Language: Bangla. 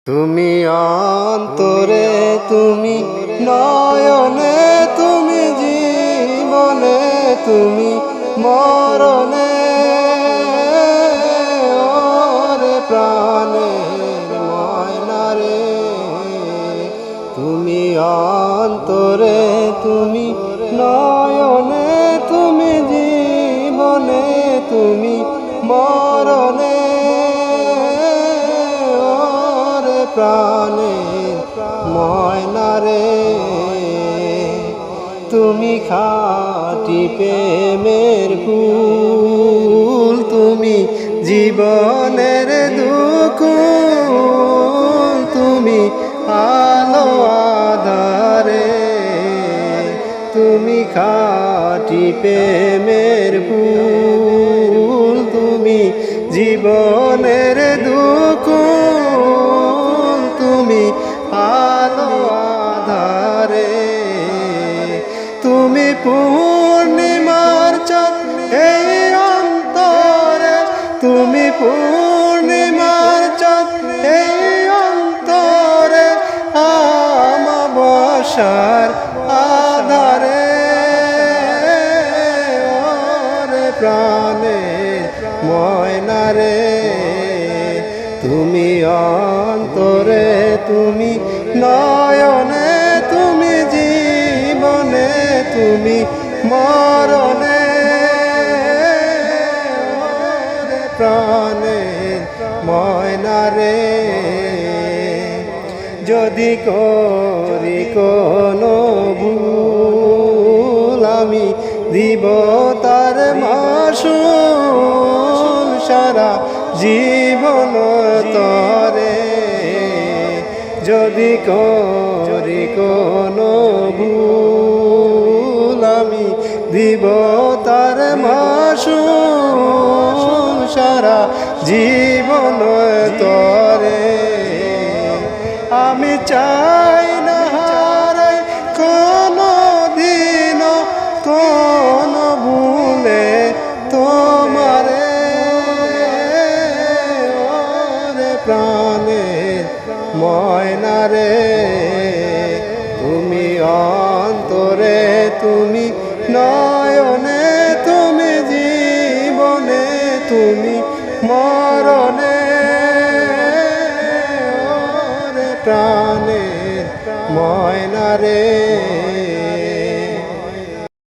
তুমি অন্তরে, তুমি নয়নে, তুমি জীবনে, তুমি মরণে, ওরে প্রাণের ময়না রে। তুমি অন্তরে, তুমি নয়নে, তুমি জীবনে, তুমি মরণে, প্রাণের ময়না রে। তুমি খাঁটি প্রেমের ফুল, তুমি জীবনের দুঃখ, তুমি আলো আঁধারে। তুমি খাঁটি প্রেমের ফুল, তুমি জীবনের দুঃখ, তুমি আলো আঁধারে। তুমি পূর্ণিমার চাঁদ এই অন্তরে, তুমি পূর্ণিমার চাঁদ এই অন্তরে, আমাবস্যার আধারে, ওরে প্রাণের ময়না রে। তুমি অন্তরে, তুমি নয়নে, তুমি জীবনে, তুমি মরণে, ওরে প্রাণের ময়না রে। যদি করি কোনো ভুল, আমি দিব তার মাসুল সারা জীবন তরে। যদি করি কোনো ভুল, আমি দিব তার মাসুল সারা জীবন তরে। আমি চাই না হারাই কোনো দিন কোনো ভুলে তোমারে, ওরে প্রাণের ময়না রে। তুমি অন্তরে, তুমি নয়নে, তুমি জীবনে, তুমি মরণে, ওরে প্রাণের ময়না রে।